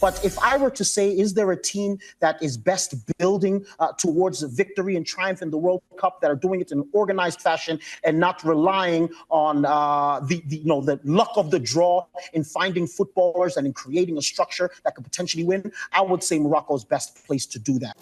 But if I were to say, is there a team that is best building towards victory and triumph in the World Cup, that are doing it in an organized fashion and not relying on the luck of the draw in finding footballers and in creating a structure that could potentially win, I would say Morocco is best placed to do that.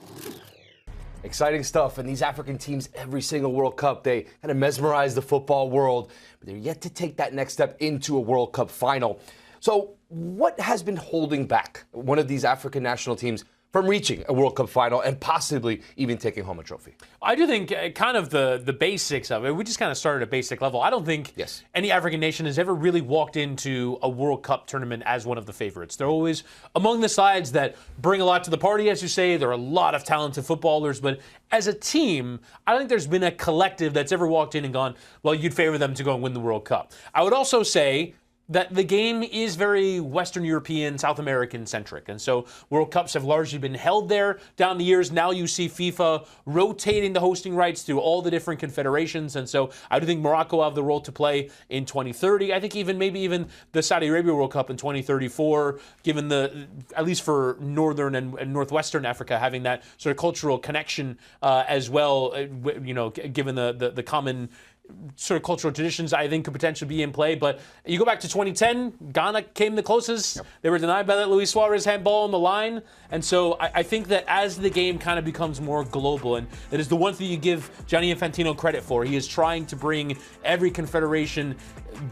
Exciting stuff. And these African teams, every single World Cup, they kind of mesmerize the football world, but they're yet to take that next step into a World Cup final. So what has been holding back one of these African national teams from reaching a World Cup final and possibly even taking home a trophy? I do think kind of the basics of it. We just kind of started at a basic level. I don't think any African nation has ever really walked into a World Cup tournament as one of the favorites. They're always among the sides that bring a lot to the party, as you say. There are a lot of talented footballers, but as a team, I don't think there's been a collective that's ever walked in and gone, well, you'd favor them to go and win the World Cup. I would also say that the game is very Western European, South American centric. And so World Cups have largely been held there down the years. Now you see FIFA rotating the hosting rights through all the different confederations. And so I do think Morocco will have the role to play in 2030. I think maybe even the Saudi Arabia World Cup in 2034, given at least for Northern and Northwestern Africa, having that sort of cultural connection as well, given the common sort of cultural traditions, I think could potentially be in play. But you go back to 2010, Ghana came the closest. Yep. They were denied by that Luis Suarez handball on the line. And so I think that as the game kind of becomes more global, and that is the one thing you give Gianni Infantino credit for, he is trying to bring every confederation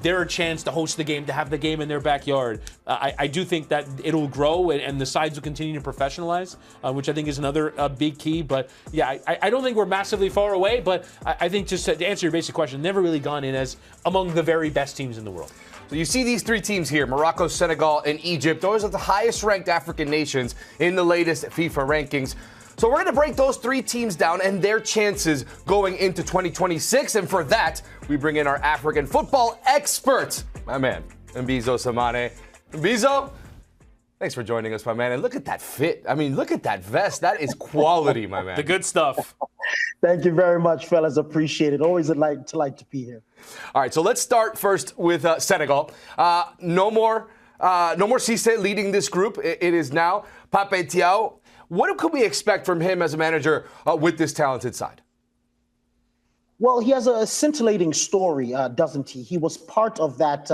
their chance to host the game, to have the game in their backyard. I do think that it'll grow and the sides will continue to professionalize, which I think is another big key. But yeah, I don't think we're massively far away, but I think just to answer your basic question, never really gone in as among the very best teams in the world. So you see these three teams here, Morocco, Senegal, and Egypt. Those are the highest ranked African nations in the latest FIFA rankings. So we're going to break those three teams down and their chances going into 2026. And for that, we bring in our African football expert, my man, Mbizo Samane. Mbizo, thanks for joining us, my man. And look at that fit. I mean, look at that vest. That is quality, my man. The good stuff. Thank you very much, fellas. Appreciate it. Always like to be here. All right, so let's start first with Senegal. No more Cisse leading this group. It is now Pape Thiaw. What could we expect from him as a manager with this talented side? Well, he has a scintillating story, doesn't he? He was part of that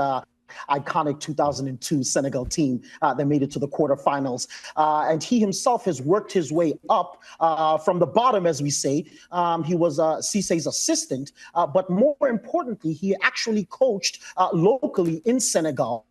iconic 2002 Senegal team that made it to the quarterfinals. And he himself has worked his way up from the bottom, as we say. He was Cisse's assistant, but more importantly, he actually coached locally in Senegal,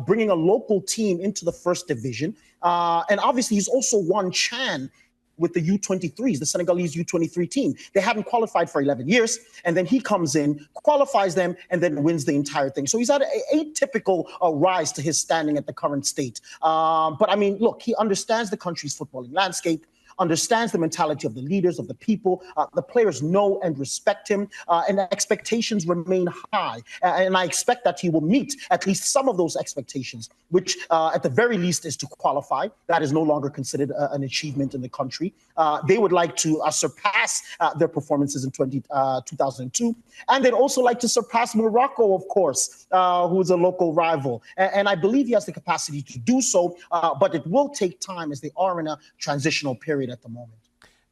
bringing a local team into the first division. And obviously, he's also won CHAN with the U23s, the Senegalese U23 team. They hadn't qualified for 11 years, and then he comes in, qualifies them, and then wins the entire thing. So he's had an atypical rise to his standing at the current state. But I mean, look, he understands the country's footballing landscape, understands the mentality of the leaders, of the people. The players know and respect him, and the expectations remain high. And I expect that he will meet at least some of those expectations, which at the very least is to qualify. That is no longer considered an achievement in the country. They would like to surpass their performances in 2002. And they'd also like to surpass Morocco, of course, who is a local rival. And I believe he has the capacity to do so, but it will take time as they are in a transitional period at the moment.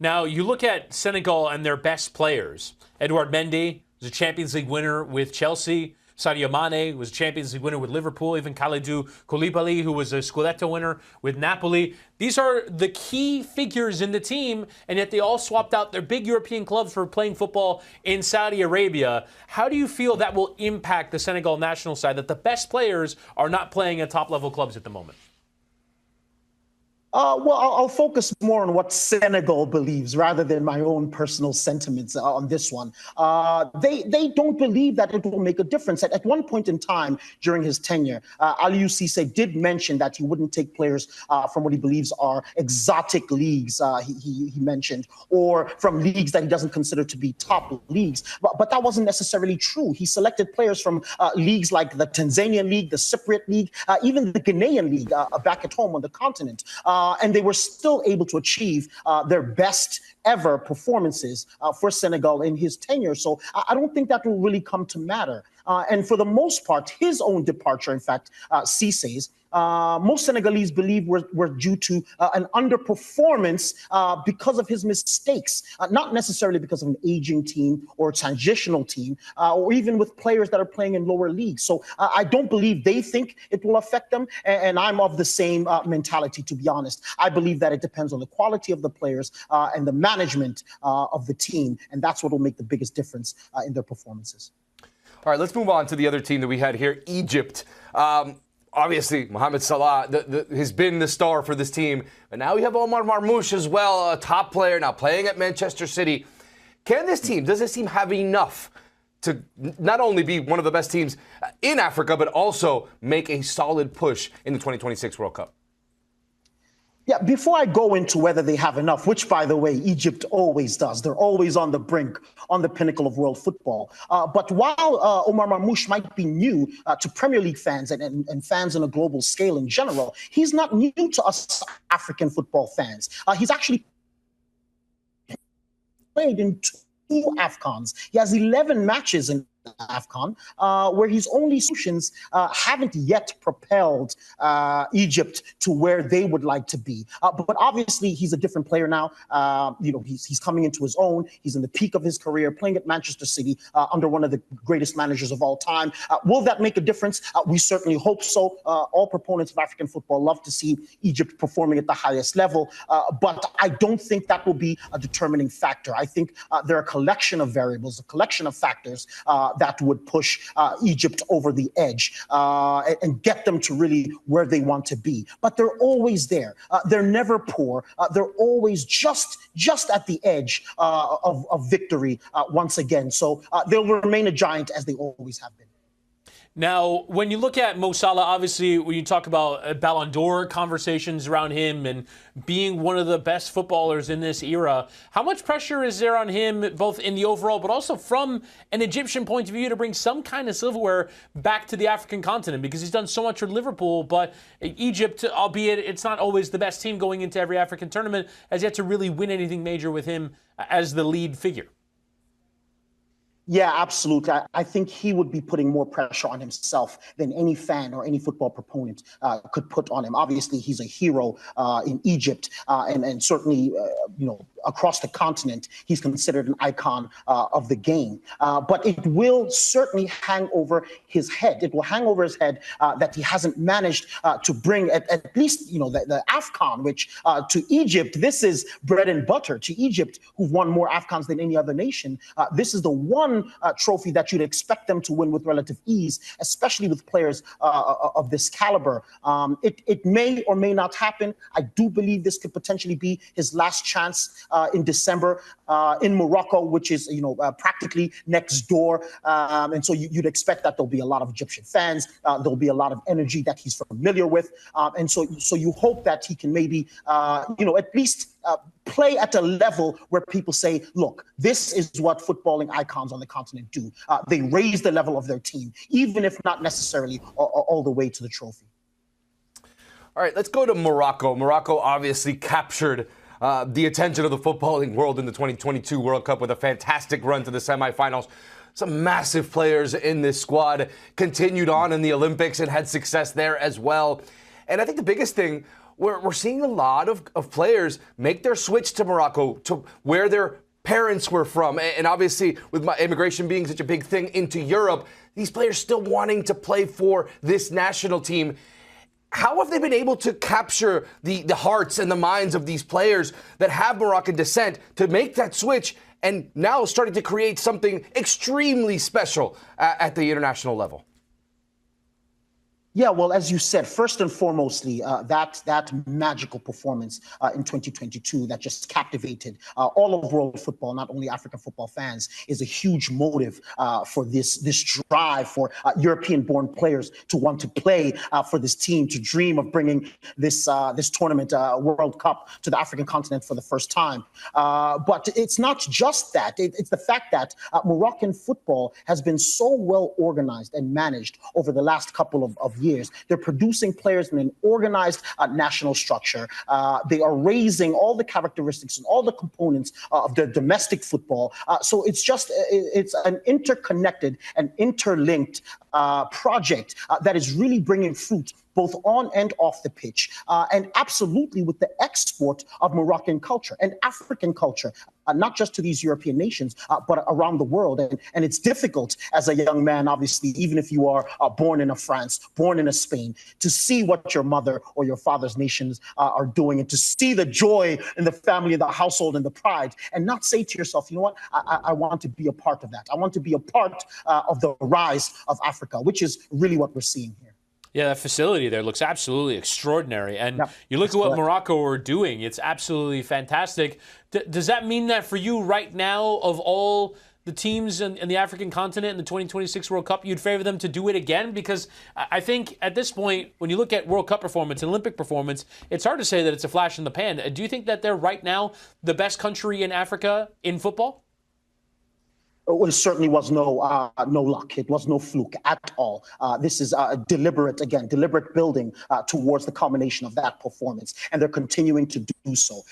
Now, you look at Senegal and their best players. Edouard Mendy was a Champions League winner with Chelsea. Sadio Mane was a Champions League winner with Liverpool. Even Kalidou Koulibaly, who was a Scudetto winner with Napoli. These are the key figures in the team, and yet they all swapped out their big European clubs for playing football in Saudi Arabia. How do you feel that will impact the Senegal national side, that the best players are not playing at top-level clubs at the moment? Well, I'll focus more on what Senegal believes rather than my own personal sentiments on this one. They don't believe that it will make a difference. At one point in time during his tenure, Aliou Cisse did mention that he wouldn't take players from what he believes are exotic leagues, he mentioned, or from leagues that he doesn't consider to be top leagues. But that wasn't necessarily true. He selected players from leagues like the Tanzanian League, the Cypriot League, even the Ghanaian League back at home on the continent. And they were still able to achieve their best ever performances for Senegal in his tenure. So I don't think that will really come to matter. And for the most part, his own departure, in fact, Cisse's, most Senegalese believe were due to an underperformance because of his mistakes, not necessarily because of an aging team or a transitional team, or even with players that are playing in lower leagues. So I don't believe they think it will affect them, and I'm of the same mentality, to be honest. I believe that it depends on the quality of the players and the management of the team, and that's what will make the biggest difference in their performances. All right, let's move on to the other team that we had here, Egypt. Obviously, Mohamed Salah has been the star for this team. But now we have Omar Marmoush as well, a top player now playing at Manchester City. Does this team have enough to not only be one of the best teams in Africa, but also make a solid push in the 2026 World Cup? Yeah, before I go into whether they have enough, which, by the way, Egypt always does. They're always on the brink, on the pinnacle of world football. But while Omar Marmoush might be new to Premier League fans and fans on a global scale in general, he's not new to us African football fans. He's actually played in 2 AFCONs. He has 11 matches in AFCON, where his only solutions haven't yet propelled Egypt to where they would like to be. But obviously, he's a different player now. He's coming into his own. He's in the peak of his career, playing at Manchester City under one of the greatest managers of all time. Will that make a difference? We certainly hope so. All proponents of African football love to see Egypt performing at the highest level, but I don't think that will be a determining factor. I think there are a collection of variables, a collection of factors that would push Egypt over the edge and get them to really where they want to be. But they're always there. They're never poor. They're always just at the edge of victory once again. So they'll remain a giant as they always have been. Now, when you look at Mo Salah, obviously, when you talk about Ballon d'Or conversations around him and being one of the best footballers in this era, how much pressure is there on him, both in the overall, but also from an Egyptian point of view, to bring some kind of silverware back to the African continent? Because he's done so much for Liverpool, but Egypt, albeit it's not always the best team going into every African tournament, has yet to really win anything major with him as the lead figure. Yeah, absolutely. I think he would be putting more pressure on himself than any fan or any football proponent could put on him. Obviously, he's a hero in Egypt and certainly, across the continent, he's considered an icon of the game. But it will certainly hang over his head. It will hang over his head that he hasn't managed to bring at least, the AFCON, which to Egypt, this is bread and butter. To Egypt, who've won more AFCONs than any other nation, this is the one trophy that you'd expect them to win with relative ease, especially with players of this caliber. It may or may not happen. I do believe this could potentially be his last chance in December in Morocco, which is practically next door. And so you'd expect that there'll be a lot of Egyptian fans. There'll be a lot of energy that he's familiar with. And so you hope that he can maybe, at least play at a level where people say, look, this is what footballing icons on the continent do. They raise the level of their team, even if not necessarily all the way to the trophy. All right, let's go to Morocco. Morocco obviously captured the attention of the footballing world in the 2022 World Cup with a fantastic run to the semifinals. Some massive players in this squad continued on in the Olympics and had success there as well. And I think the biggest thing, we're seeing a lot of players make their switch to Morocco, to where their parents were from. And obviously, with my immigration being such a big thing into Europe, these players still wanting to play for this national team. How have they been able to capture the hearts and the minds of these players that have Moroccan descent to make that switch and now starting to create something extremely special at the international level? Yeah, well, as you said, first and foremostly, that magical performance in 2022 that just captivated all of world football, not only African football fans, is a huge motive for this drive for European-born players to want to play for this team, to dream of bringing this tournament, World Cup, to the African continent for the first time. But it's not just that. It's the fact that Moroccan football has been so well organized and managed over the last couple of years. They're producing players in an organized national structure. They are raising all the characteristics and all the components of their domestic football. So it's an interconnected and interlinked project that is really bringing fruit both on and off the pitch, and absolutely with the export of Moroccan culture and African culture, not just to these European nations, but around the world. And it's difficult as a young man, obviously, even if you are born in a France, born in a Spain, to see what your mother or your father's nations are doing, and to see the joy in the family, the household, and the pride, and not say to yourself, you know what, I want to be a part of that. I want to be a part of the rise of Africa, which is really what we're seeing here. Yeah, that facility there looks absolutely extraordinary. And you look at what Morocco are doing, it's absolutely fantastic. Does that mean that for you right now, of all the teams in the African continent in the 2026 World Cup, you'd favor them to do it again? Because I think at this point, when you look at World Cup performance and Olympic performance, it's hard to say that it's a flash in the pan. Do you think that they're right now the best country in Africa in football? It certainly was no luck. It was no fluke at all. This is deliberate building towards the culmination of that performance, and they're continuing to do so.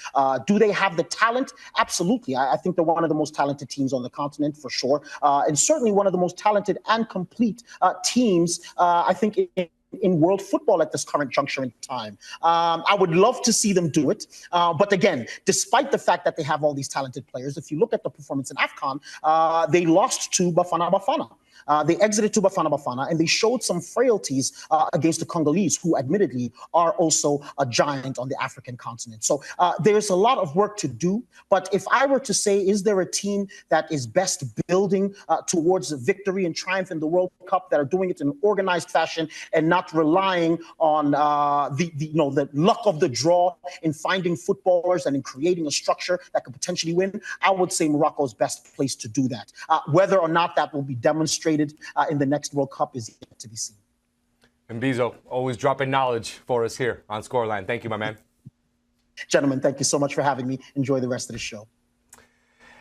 Do they have the talent? Absolutely. I think they're one of the most talented teams on the continent, for sure, and certainly one of the most talented and complete teams, I think, in world football at this current juncture in time. I would love to see them do it. But again, despite the fact that they have all these talented players, if you look at the performance in AFCON, they lost to Bafana Bafana. They exited to Bafana Bafana, and they showed some frailties against the Congolese, who admittedly are also a giant on the African continent. So there's a lot of work to do. But if I were to say, is there a team that is best building towards victory and triumph in the World Cup, that are doing it in an organized fashion and not relying on the luck of the draw in finding footballers and in creating a structure that could potentially win? I would say Morocco is best placed to do that. Whether or not that will be demonstrated in the next World Cup is yet to be seen. And Bizo, always dropping knowledge for us here on Scoreline. Thank you, my man. Gentlemen, thank you so much for having me. Enjoy the rest of the show.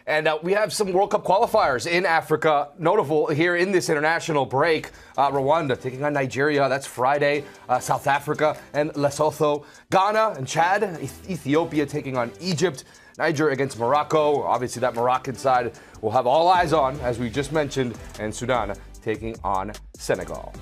And we have some World Cup qualifiers in Africa, notable here in this international break. Rwanda taking on Nigeria, that's Friday. South Africa and Lesotho. Ghana and Chad. Ethiopia taking on Egypt. Niger against Morocco. Obviously, that Moroccan side will have all eyes on, as we just mentioned. And Sudan taking on Senegal.